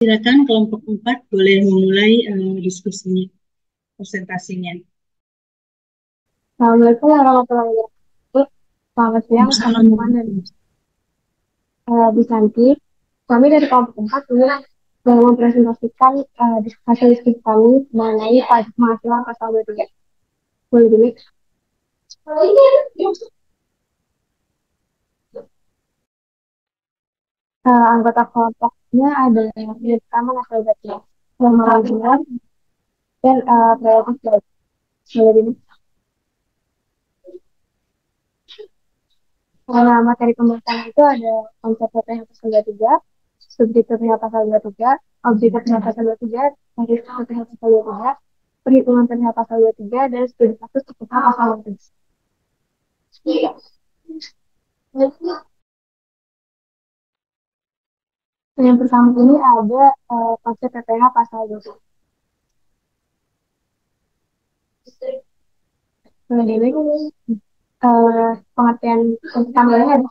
Silakan kelompok 4 boleh memulai diskusinya, presentasinya. Assalamualaikum warahmatullahi wabarakatuh. Selamat siang teman-teman dan Assalamualaikum. Bu Santi. Kami dari kelompok 4 ini mau mempresentasikan hasil diskusi kami mengenai pajak penghasilan pasal 23. Boleh dulu. Anggota kelompoknya ada yang pertama Nasir Batia, Muhammad Julian, dan Prioritas Baik. Boleh dulu. Karena materi pembahasan itu ada konsep PPh pasal 23, subjek PPh pasal 23, objek PPh pasal 23, tarif PPh pasal 23, perhitungan PPh pasal 23, dan studi kasus PPh pasal 23. Yang pertama ini ada konsep PPh pasal 23. Kemudian pengertian pertamanya ada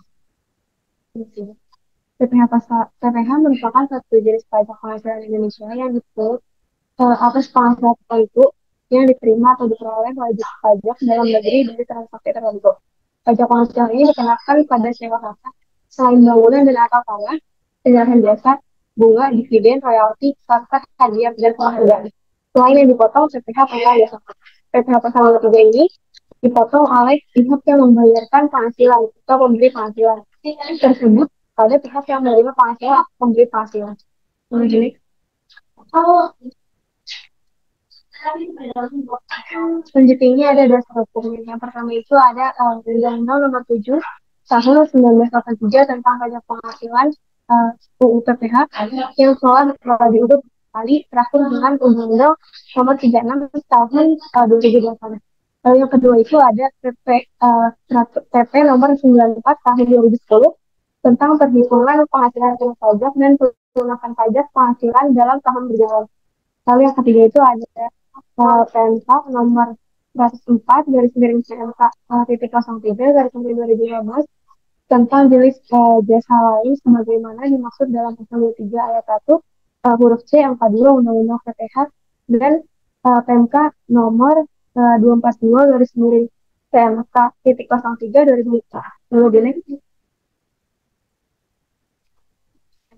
PPh pasal PPh merupakan satu jenis pajak penghasilan Indonesia yang disebut atas penghasilan tertentu yang diterima atau diperoleh wajib pajak dalam negeri dari transaksi tertentu. Pajak penghasilan ini dikenakan pada sewa hak selain bangunan dan atau tanah, tunjangan jasa, bunga, dividen, royalti, serta hadiah dan penghargaan. Selain yang dipotong PPh pasal jasa. PPh pasal 3 ini dipotong oleh pihak yang membayarkan penghasilan atau pemberi penghasilan tersebut pada pihak yang menerima penghasilan atau pemberi penghasilan. Jadi, selanjutnya ada dasar hukum. Yang pertama itu ada Undang-Undang Nomor 7 Tahun 1983 tentang pajak penghasilan UU PPh yang telah diubah kali terakhir dengan Undang-Undang Nomor 36 Tahun 2008. Lalu yang kedua itu ada PP Nomor 94 Tahun 2010 tentang perhitungan penghasilan pajak dan pelunasan pajak penghasilan dalam tahun berjalan. Lalu yang ketiga itu ada PMK nomor 104 garis miring PMK titik 03 garis miring 2015 tentang jenis jasa lain sebagaimana dimaksud dalam pasal 23 ayat 1 huruf C angka 2 Undang-Undang PPh dan PMK nomor 242 garis miring PMK titik 03 2004. Lalu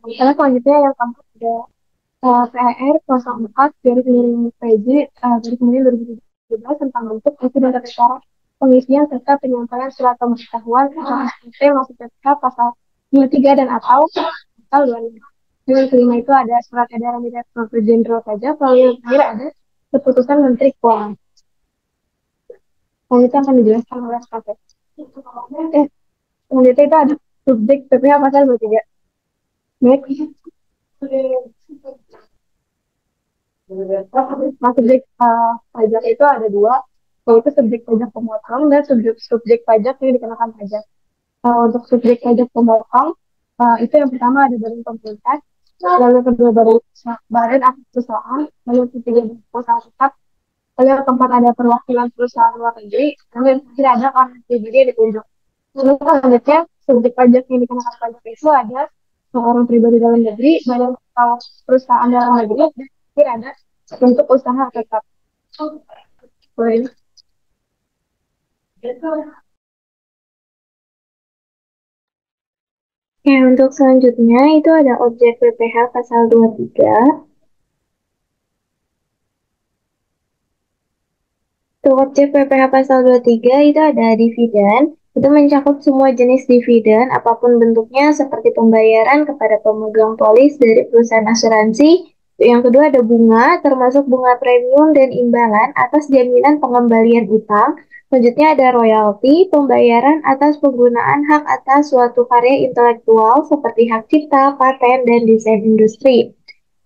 di selanjutnya yang keempat ada PR 04 garis miring PJ garis miring 2017 tentang bentuk isi dan tata cara pengisian serta penyampaian surat pemberitahuan atau SPT masuk PPh pasal 23 dan atau pasal 25. Yang kelima itu ada surat edaran Direktur Jenderal Pajak, lalu yang terakhir ada keputusan Menteri Keuangan. Selanjutnya akan dijelaskan oleh SKP. Selanjutnya itu ada subjek PPh pasal 23. Next. Subjek pajak itu ada dua, yaitu subjek pajak pemotong dan subjek pajak yang dikenakan pajak. Untuk subjek pajak pemotong, itu yang pertama ada badan pemerintah, lalu kedua badan aktif perusahaan, lalu ketiga perusahaan tetap, lalu yang keempat ada perwakilan perusahaan luar negeri, lalu yang terakhir ada orang pribadi yang ditunjuk. Lalu selanjutnya subjek pajak yang dikenakan pajak itu ada orang pribadi dalam negeri, badan atau perusahaan dalam negeri, dan terakhir ada untuk usaha tetap. Boleh. Ya, untuk selanjutnya itu ada objek PPh pasal 23. Untuk objek PPh pasal 23 itu ada dividen. Itu mencakup semua jenis dividen, apapun bentuknya, seperti pembayaran kepada pemegang polis dari perusahaan asuransi. Yang kedua ada bunga, termasuk bunga premium dan imbalan atas jaminan pengembalian utang. Selanjutnya ada royalti, pembayaran atas penggunaan hak atas suatu karya intelektual seperti hak cipta, paten, dan desain industri.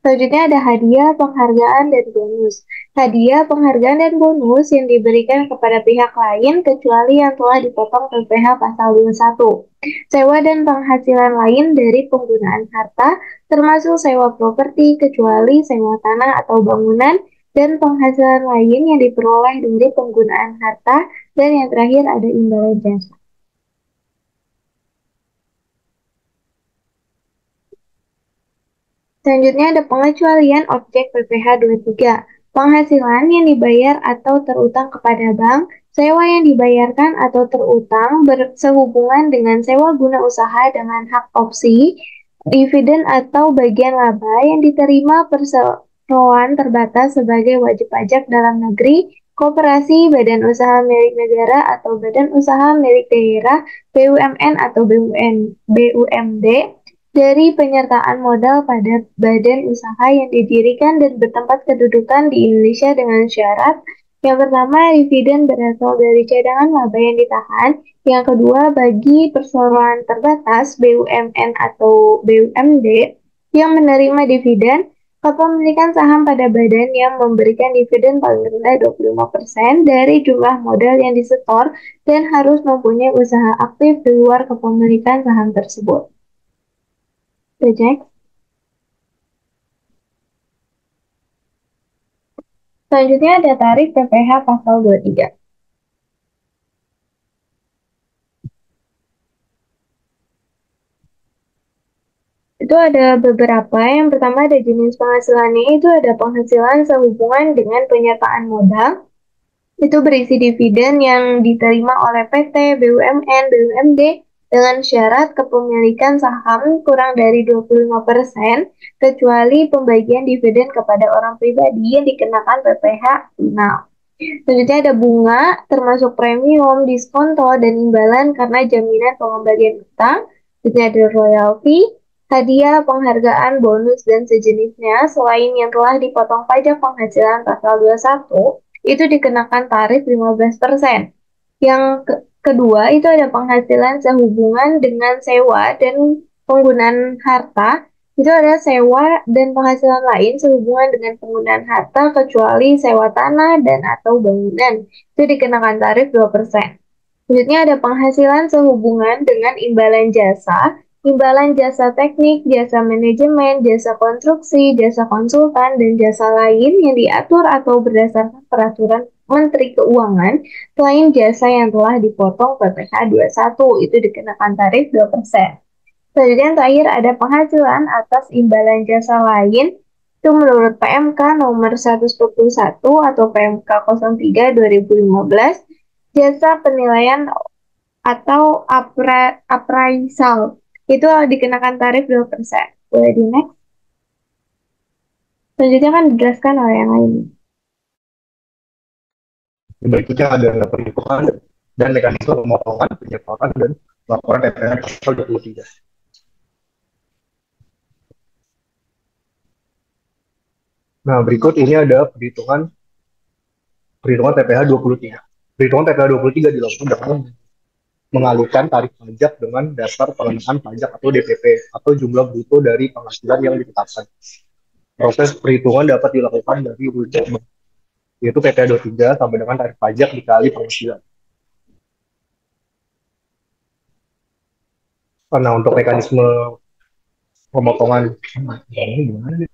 Selanjutnya ada hadiah, penghargaan, dan bonus. Hadiah, penghargaan, dan bonus yang diberikan kepada pihak lain kecuali yang telah dipotong PPh pasal 21. Sewa dan penghasilan lain dari penggunaan harta, termasuk sewa properti kecuali sewa tanah atau bangunan, dan penghasilan lain yang diperoleh dari penggunaan harta, dan yang terakhir ada imbalan jasa. Selanjutnya ada pengecualian objek PPh 23. Penghasilan yang dibayar atau terutang kepada bank, sewa yang dibayarkan atau terutang bersehubungan dengan sewa guna usaha dengan hak opsi, dividen atau bagian laba yang diterima perseroan terbatas sebagai wajib pajak dalam negeri, koperasi, badan usaha milik negara atau badan usaha milik daerah, BUMN atau BUMD, dari penyertaan modal pada badan usaha yang didirikan dan bertempat kedudukan di Indonesia dengan syarat yang pertama, dividen berasal dari cadangan laba yang ditahan. Yang kedua, bagi perseroan terbatas BUMN atau BUMD yang menerima dividen, kepemilikan saham pada badan yang memberikan dividen paling rendah 25% dari jumlah modal yang disetor dan harus mempunyai usaha aktif di luar kepemilikan saham tersebut. Project. Selanjutnya ada tarif PPh pasal 23. Itu ada beberapa. Yang pertama ada jenis penghasilannya, itu ada penghasilan sehubungan dengan penyertaan modal. Itu berisi dividen yang diterima oleh PT, BUMN, BUMD dengan syarat kepemilikan saham kurang dari 25%, kecuali pembagian dividen kepada orang pribadi yang dikenakan PPh 0. Selanjutnya ada bunga, termasuk premium, diskonto, dan imbalan karena jaminan pengembalian utang. Selanjutnya ada royalti, hadiah, penghargaan, bonus, dan sejenisnya. Selain yang telah dipotong pajak penghasilan pasal 21, itu dikenakan tarif 15%. Yang kedua, itu ada penghasilan sehubungan dengan sewa dan penggunaan harta. Itu ada sewa dan penghasilan lain sehubungan dengan penggunaan harta kecuali sewa tanah dan atau bangunan. Itu dikenakan tarif 2%. Selanjutnya ada penghasilan sehubungan dengan imbalan jasa teknik, jasa manajemen, jasa konstruksi, jasa konsultan, dan jasa lain yang diatur atau berdasarkan peraturan Menteri Keuangan, selain jasa yang telah dipotong PPh 21, itu dikenakan tarif 2%. Selanjutnya yang terakhir ada penghasilan atas imbalan jasa lain, itu menurut PMK nomor 141 atau PMK 03 2015, jasa penilaian atau appraisal itu dikenakan tarif 2%. Boleh di next? Selanjutnya kan dijelaskan oleh yang lain. Berikutnya ada perhitungan dan mekanisme pemotongan, penyetoraan, dan laporan PPh pasal 23. Nah, berikut ini ada perhitungan PPh 23. Perhitungan PPh 23 dilakukan dengan mengalihkan tarif pajak dengan dasar pengenaan pajak atau DPP atau jumlah bruto dari penghasilan yang ditetapkan. Proses perhitungan dapat dilakukan dari rujuk, yaitu PPh 23 sampai dengan tarif pajak dikali penghasilan. Nah, untuk mekanisme pemotongan ini gimana nih?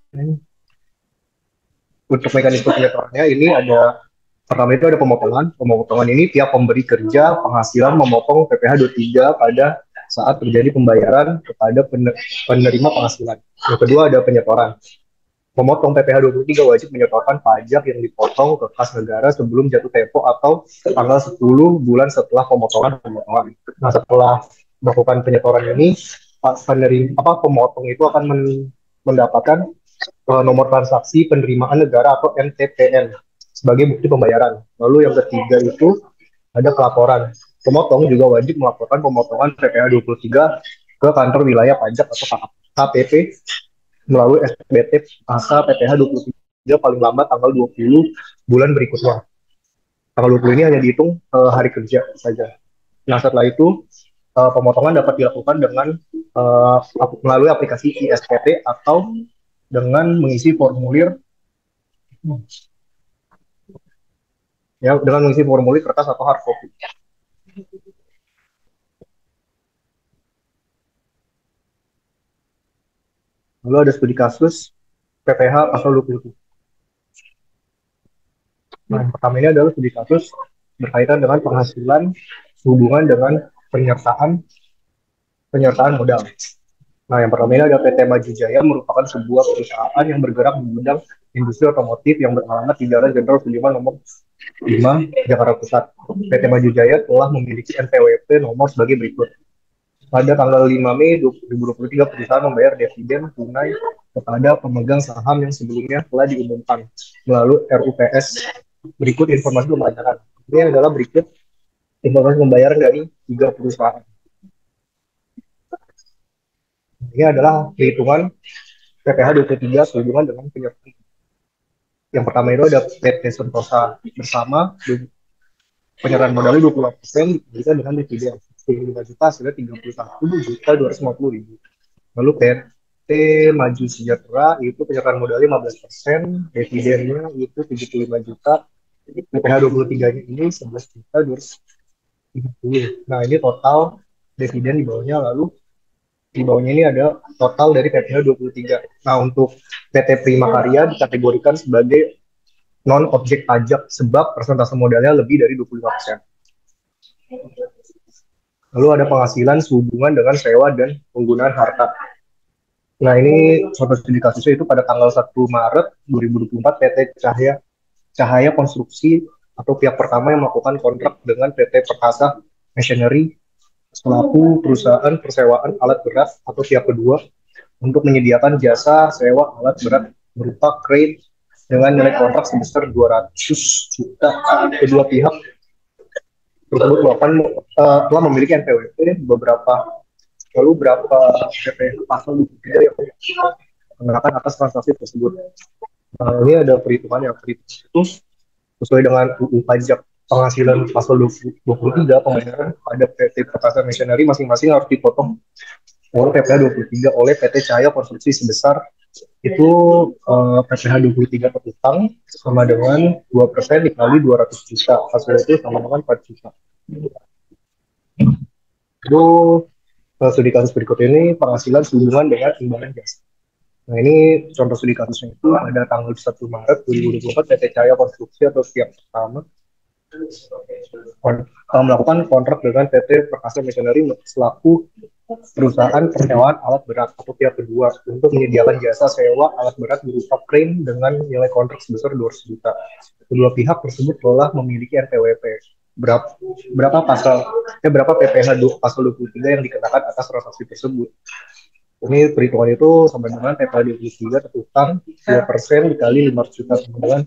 Untuk mekanisme penyetorannya ini ada, pertama itu ada pemotongan. Pemotongan ini tiap pemberi kerja penghasilan memotong PPh 23 pada saat terjadi pembayaran kepada penerima penghasilan. Yang kedua ada penyetoran. Pemotong PPh 23 wajib menyetorkan pajak yang dipotong ke kas negara sebelum jatuh tempo atau tanggal 10 bulan setelah pemotongan. Nah, setelah melakukan penyetoran ini, pemotong itu akan mendapatkan nomor transaksi penerimaan negara atau NTPN sebagai bukti pembayaran. Lalu yang ketiga itu ada pelaporan. Pemotong juga wajib melaporkan pemotongan PPh 23 ke kantor wilayah pajak atau KPP melalui SPT pasal PPh 23 paling lambat tanggal 20 bulan berikutnya. Tanggal 20 ini hanya dihitung hari kerja saja. Nah, setelah itu pemotongan dapat dilakukan dengan melalui aplikasi ISPT atau dengan mengisi formulir kertas atau hard copy. Lalu ada studi kasus PPh pasal 27. Nah, yang pertama ini adalah studi kasus berkaitan dengan penghasilan sehubungan dengan penyertaan modal. Nah, yang pertama ini ada PT Maju Jaya, merupakan sebuah perusahaan yang bergerak di bidang industri otomotif yang beralamat di Jalan Jenderal Sudirman nomor 5, Jakarta Pusat. PT Maju Jaya telah memiliki NPWP nomor sebagai berikut. Pada tanggal 5 Mei 2023, perusahaan membayar dividen tunai kepada pemegang saham yang sebelumnya telah diumumkan melalui RUPS. Berikut informasi pembayaran. Ini adalah berikut informasi pembayaran dari tiga perusahaan. Ini adalah perhitungan PPh 23 sehubungan dengan penyertaan. Yang pertama itu ada PT Sentosa Bersama, penyerahan modalnya 20% bisa dengan dividen 5 juta hasilnya 31.250.000. Lalu PT Maju Sejahtera itu penyerahan modalnya 15%, dividennya itu 75 juta, PPh 23-nya ini 11 juta 250. Nah, ini total dividen di bawahnya, lalu di bawahnya ini ada total dari PPh 23. Nah, untuk PT Prima Karya dikategorikan sebagai non objek pajak sebab persentase modalnya lebih dari 25%. Lalu ada penghasilan sehubungan dengan sewa dan penggunaan harta. Nah, ini contoh studi kasusnya itu pada tanggal 1 Maret 2024, PT Cahaya Konstruksi atau pihak pertama yang melakukan kontrak dengan PT Perkasa Machinery selaku perusahaan persewaan alat berat atau pihak kedua untuk menyediakan jasa sewa alat berat berupa crane dengan nilai kontrak sebesar 200 juta. Kedua pihak tersebut telah memiliki NPWP lalu berapa PP pasal 23 yang mengenakan atas transaksi tersebut. Nah, ini ada perhitungannya. Perhitungan itu sesuai dengan UU pajak penghasilan pasal 23, pembayaran pada PT Perkasa Machinery masing-masing harus dipotong oleh PPh 23 oleh PT Cahaya Konstruksi sebesar itu PPh 23 terutang sama dengan 2% dikali 200 juta. Hasil itu sama dengan 4 juta. Itu studi kasus berikut ini penghasilan sehubungan dengan imbalan jasa. Nah, ini contoh studi kasusnya itu pada tanggal 1 Maret 2024, PT Cahaya Konstruksi atau pihak pertama melakukan kontrak dengan PT Perkasa Machinery selaku perusahaan persewaan alat berat atau pihak kedua untuk menyediakan jasa sewa alat berat berupa crane dengan nilai kontrak sebesar 200 juta. Kedua pihak tersebut telah memiliki NPWP. Berapa, berapa PPh pasal 23 yang dikenakan atas transaksi tersebut. Ini perhitungan itu sampai dengan PPh 23 terutang 2% dikali 500 juta sama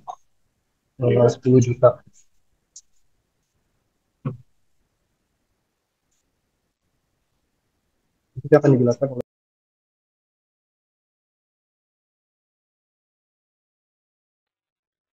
dengan 10 juta. Itu akan dijelaskan oleh.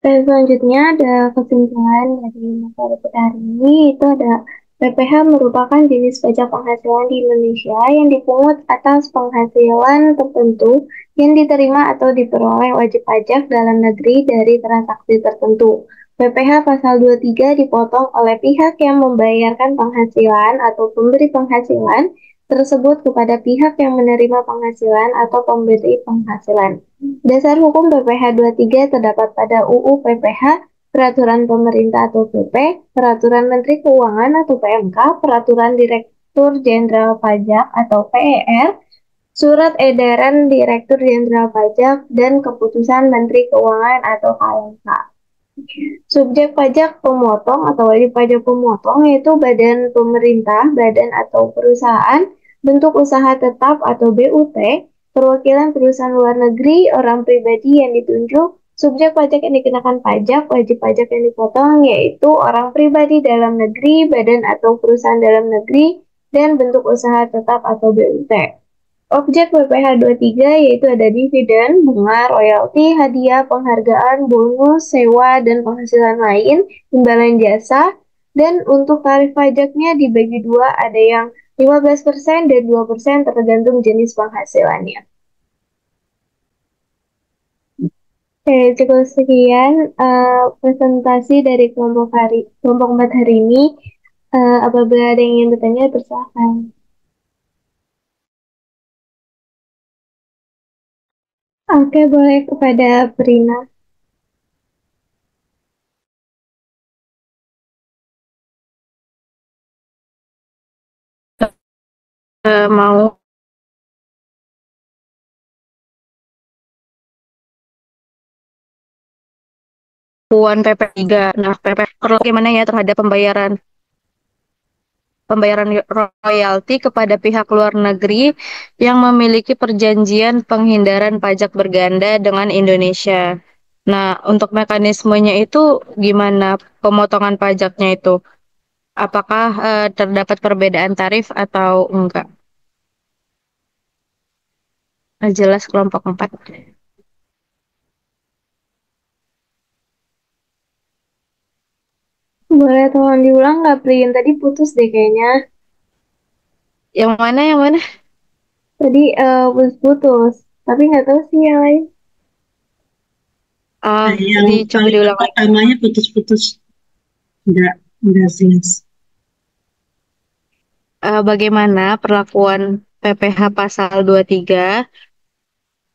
Dan selanjutnya ada kesimpulan dari materi kita hari ini, itu ada PPh merupakan jenis pajak penghasilan di Indonesia yang dipungut atas penghasilan tertentu yang diterima atau diperoleh wajib pajak dalam negeri dari transaksi tertentu. PPh pasal 23 dipotong oleh pihak yang membayarkan penghasilan atau pemberi penghasilan tersebut kepada pihak yang menerima penghasilan atau pemberi penghasilan. Dasar hukum PPh 23 terdapat pada UU PPh, Peraturan Pemerintah atau PP, Peraturan Menteri Keuangan atau PMK, Peraturan Direktur Jenderal Pajak atau PER, Surat Edaran Direktur Jenderal Pajak, dan Keputusan Menteri Keuangan atau KMK. Subjek pajak pemotong atau wajib pajak pemotong yaitu badan pemerintah, badan atau perusahaan, bentuk usaha tetap atau BUT, perwakilan perusahaan luar negeri, orang pribadi yang ditunjuk. Subjek pajak yang dikenakan pajak, wajib pajak yang dipotong yaitu orang pribadi dalam negeri, badan atau perusahaan dalam negeri, dan bentuk usaha tetap atau BUT. Objek PPh 23 yaitu ada dividen, bunga, royalti, hadiah, penghargaan, bonus, sewa, dan penghasilan lain, imbalan jasa, dan untuk tarif pajaknya dibagi dua, ada yang 15% dan 2% tergantung jenis penghasilannya. Oke, cukup sekian presentasi dari kelompok 4 hari ini. Apabila ada yang ingin bertanya, persilakan. Oke, boleh kepada Prina. Mau pemberlakuan PP3. Nah, PP perlu gimana ya terhadap pembayaran royalti kepada pihak luar negeri yang memiliki perjanjian penghindaran pajak berganda dengan Indonesia. Nah, untuk mekanismenya itu gimana pemotongan pajaknya itu? Apakah terdapat perbedaan tarif atau enggak? Jelas kelompok 4. Boleh tolong diulang nggak, Prin? Tadi putus deh kayaknya. Yang mana, yang mana? Tadi putus-putus. Tapi nggak tahu sih yang lain. Nah, yang Tadi coba paling diulang lagi. pertamanya putus-putus, nggak jelas. Bagaimana perlakuan PPh pasal 23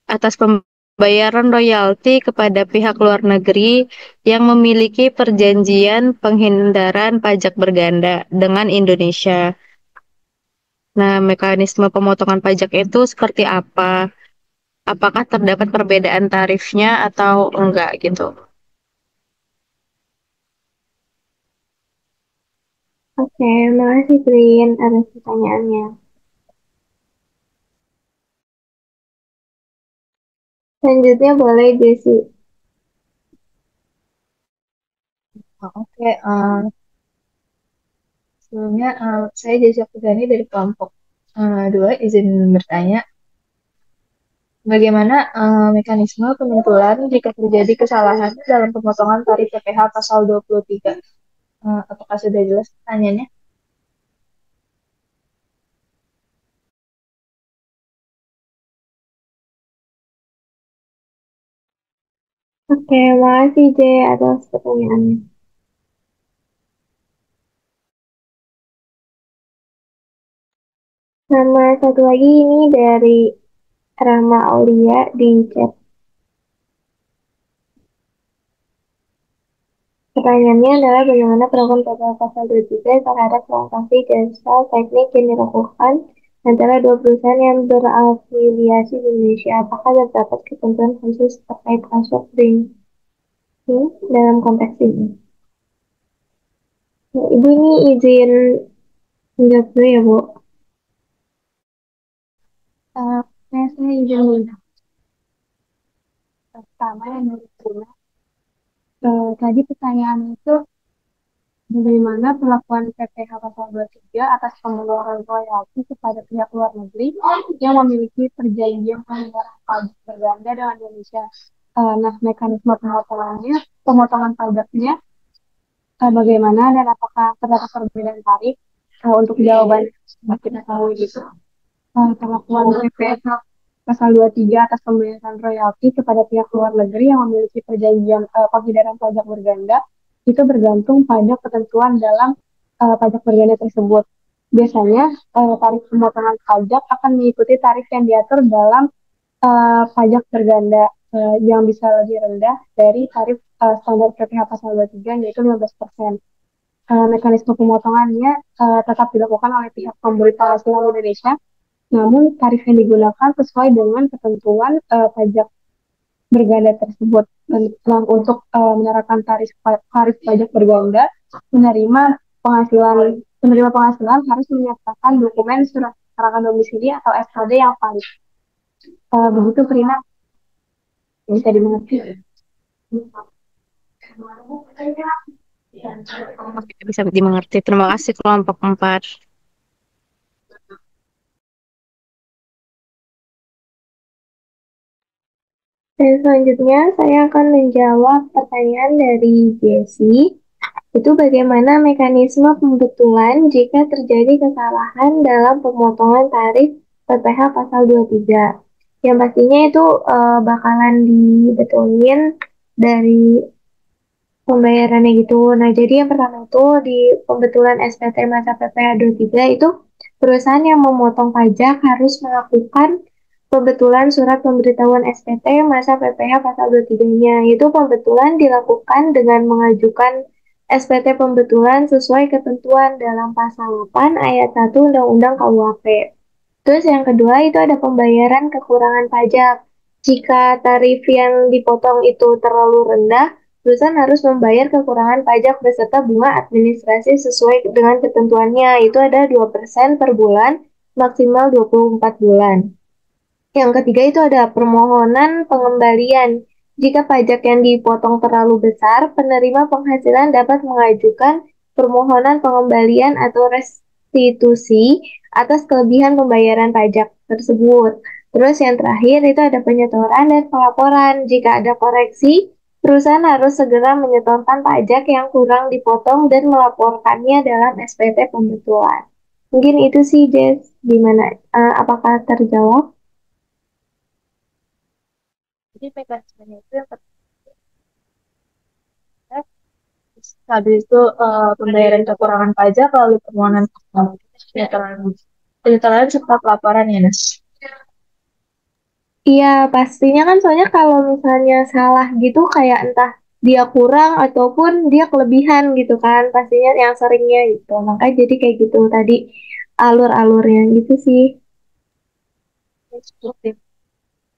atas pembayaran royalti kepada pihak luar negeri yang memiliki perjanjian penghindaran pajak berganda dengan Indonesia. Nah, mekanisme pemotongan pajak itu seperti apa? Apakah terdapat perbedaan tarifnya atau enggak gitu? Oke, makasih Prin atas pertanyaannya. Selanjutnya boleh Jesse. Oke, sebelumnya saya Jessica Putani dari kelompok 2 izin bertanya, bagaimana mekanisme penentuan jika terjadi kesalahan dalam pemotongan tarif PPh pasal 23? Apakah sudah jelas pertanyaannya? Oke, makasih J atas pertanyaannya. Sama satu lagi ini dari Rama Aulia di chat. Pertanyaannya adalah bagaimana perlakuan PPh pasal 23 terhadap transaksi jasa teknik yang dilakukan antara dua perusahaan yang berafiliasi di Indonesia. Apakah terdapat ketentuan khusus terkait transfer dalam konteks ini? Nah, Ibu ini izin menjawab dulu ya, Bu. Saya izin menjawab. Pertama yang diterima, tadi pertanyaan itu bagaimana perlakuan PPh pasal 23 atas pengeluaran royalti kepada pihak luar negeri yang memiliki perjanjian penghindaran pajak berganda dengan Indonesia. Nah, mekanisme pemotongan pajaknya bagaimana dan apakah terdapat perbedaan tarif? Untuk jawaban kita tahu gitu. Perlakuan PPh pasal 23 atas pembayaran royalti kepada pihak luar negeri yang memiliki perjanjian penghindaran pajak berganda itu bergantung pada ketentuan dalam pajak berganda tersebut. Biasanya tarif pemotongan pajak akan mengikuti tarif yang diatur dalam pajak berganda yang bisa lebih rendah dari tarif standar PPh pasal 23 yaitu 15%. Mekanisme pemotongannya tetap dilakukan oleh pihak pemberi penghasilan Indonesia, namun tarif yang digunakan sesuai dengan ketentuan pajak berganda tersebut. Dan untuk menerapkan tarif pajak berganda, penerima penghasilan harus menyertakan dokumen surat keterangan domisili atau SKD yang valid. Begitu Prina, bisa dimengerti. Oke, bisa dimengerti. Terima kasih kelompok 4. Dan selanjutnya saya akan menjawab pertanyaan dari Jessie. Itu bagaimana mekanisme pembetulan jika terjadi kesalahan dalam pemotongan tarif PPh pasal 23. Yang pastinya itu bakalan dibetulin dari pembayarannya gitu. Nah, jadi yang pertama itu di pembetulan SPT masa PPh 23 itu perusahaan yang memotong pajak harus melakukan pembetulan surat pemberitahuan SPT masa PPh pasal 23-nya. Itu pembetulan dilakukan dengan mengajukan SPT pembetulan sesuai ketentuan dalam pasal 8 ayat 1 Undang-Undang KUHP. Terus yang kedua itu ada pembayaran kekurangan pajak. Jika tarif yang dipotong itu terlalu rendah, perusahaan harus membayar kekurangan pajak beserta bunga administrasi sesuai dengan ketentuannya. Itu ada 2% per bulan, maksimal 24 bulan. Yang ketiga itu ada permohonan pengembalian. Jika pajak yang dipotong terlalu besar, penerima penghasilan dapat mengajukan permohonan pengembalian atau restitusi atas kelebihan pembayaran pajak tersebut. Terus yang terakhir itu ada penyetoran dan pelaporan. Jika ada koreksi, perusahaan harus segera menyetorkan pajak yang kurang dipotong dan melaporkannya dalam SPT pembetulan. Mungkin itu sih, Jess. Gimana? Apakah terjawab? Jadi mekanismenya itu yang pertama, habis itu pembayaran kekurangan pajak, lalu permohonan penyetoran serta pelaporan ya, Nas. Iya, pastinya kan soalnya kalau misalnya salah gitu kayak entah dia kurang ataupun dia kelebihan gitu kan, pastinya yang seringnya gitu. Makanya jadi kayak gitu tadi alur-alurnya gitu sih. Seperti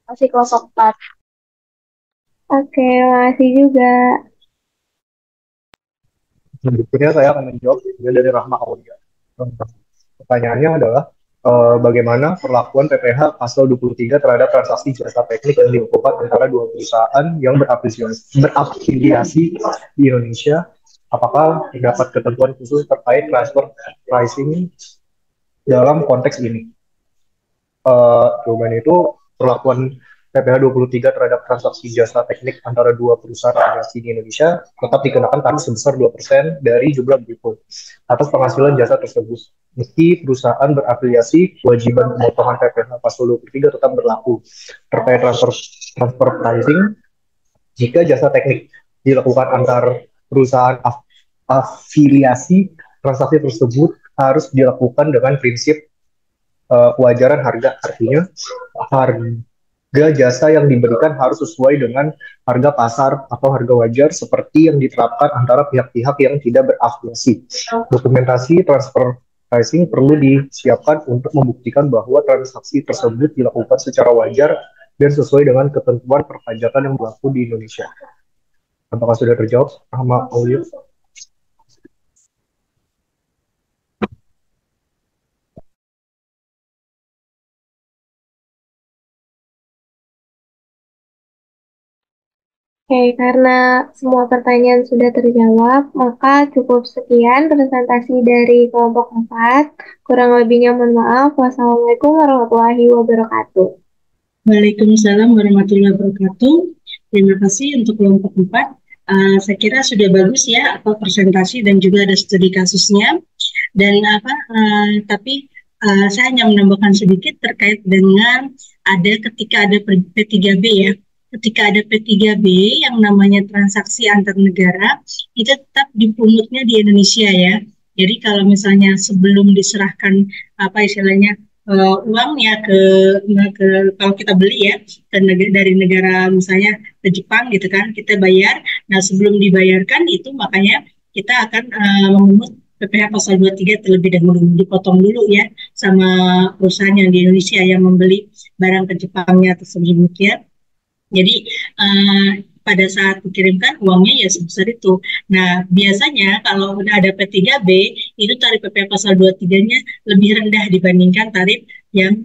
masih kelompok 4. Oke, makasih juga. Berikutnya saya akan menjawab dari Rahma Aulia. Pertanyaannya adalah bagaimana perlakuan PPh pasal 23 terhadap transaksi jasa teknik yang dilakukan antara dua perusahaan yang berafiliasi di Indonesia? Apakah terdapat ketentuan khusus terkait transfer pricing dalam konteks ini? Jawabannya itu perlakuan PPh 23 terhadap transaksi jasa teknik antara dua perusahaan aviasi di Indonesia tetap dikenakan tarif sebesar 2% dari jumlah brutto atas penghasilan jasa tersebut. Meski perusahaan berafiliasi, kewajiban pemotongan PPh pasal 23 tetap berlaku terkait transfer pricing jika jasa teknik dilakukan antar perusahaan afiliasi. Transaksi tersebut harus dilakukan dengan prinsip kewajaran harga, artinya harga jasa yang diberikan harus sesuai dengan harga pasar atau harga wajar seperti yang diterapkan antara pihak-pihak yang tidak berafiliasi. Dokumentasi transfer pricing perlu disiapkan untuk membuktikan bahwa transaksi tersebut dilakukan secara wajar dan sesuai dengan ketentuan perpajakan yang berlaku di Indonesia. Apakah sudah terjawab, Rahma Aulia? Oke, karena semua pertanyaan sudah terjawab, maka cukup sekian presentasi dari kelompok 4. Kurang lebihnya mohon maaf. Wassalamualaikum warahmatullahi wabarakatuh. Waalaikumsalam warahmatullahi wabarakatuh. Terima kasih untuk kelompok 4. Saya kira sudah bagus ya apa presentasi dan juga ada studi kasusnya. Dan tapi saya hanya menambahkan sedikit terkait dengan ketika ada P3B ya. Ketika ada P3B yang namanya transaksi antar negara, itu tetap dipunutnya di Indonesia ya. Jadi kalau misalnya sebelum diserahkan istilahnya uangnya ke kalau kita beli ya dari negara misalnya ke Jepang gitu kan, kita bayar. Nah sebelum dibayarkan itu makanya kita akan memungut PPh pasal 23 terlebih dahulu, dipotong dulu ya sama perusahaan yang di Indonesia yang membeli barang ke Jepangnya tersebut ya. Jadi pada saat dikirimkan uangnya ya sebesar itu. Nah biasanya kalau udah ada P3B itu tarif PPh pasal 23-nya lebih rendah dibandingkan tarif yang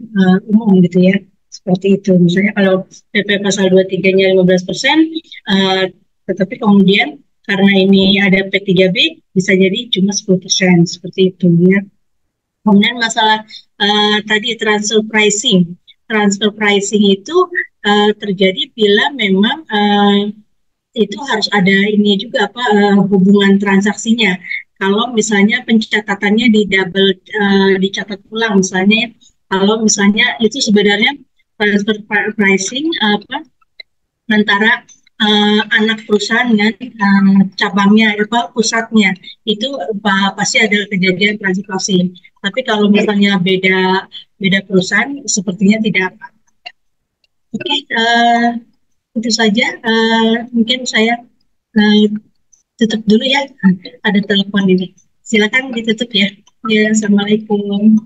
umum gitu ya. Seperti itu. Misalnya kalau PPh pasal 23-nya 15%, tetapi kemudian karena ini ada P3B bisa jadi cuma 10%, seperti itu ya. Kemudian masalah tadi transfer pricing. Transfer pricing itu terjadi bila memang itu harus ada ini juga hubungan transaksinya. Kalau misalnya pencatatannya dicatat ulang misalnya, kalau misalnya itu sebenarnya transfer pricing antara anak perusahaan dengan cabangnya pusatnya itu pasti ada kejadian transfer pricing. Tapi kalau misalnya beda perusahaan sepertinya tidak. Oke, itu saja. Mungkin saya tutup dulu ya. Ada telepon ini. Silakan ditutup ya. Ya, assalamualaikum.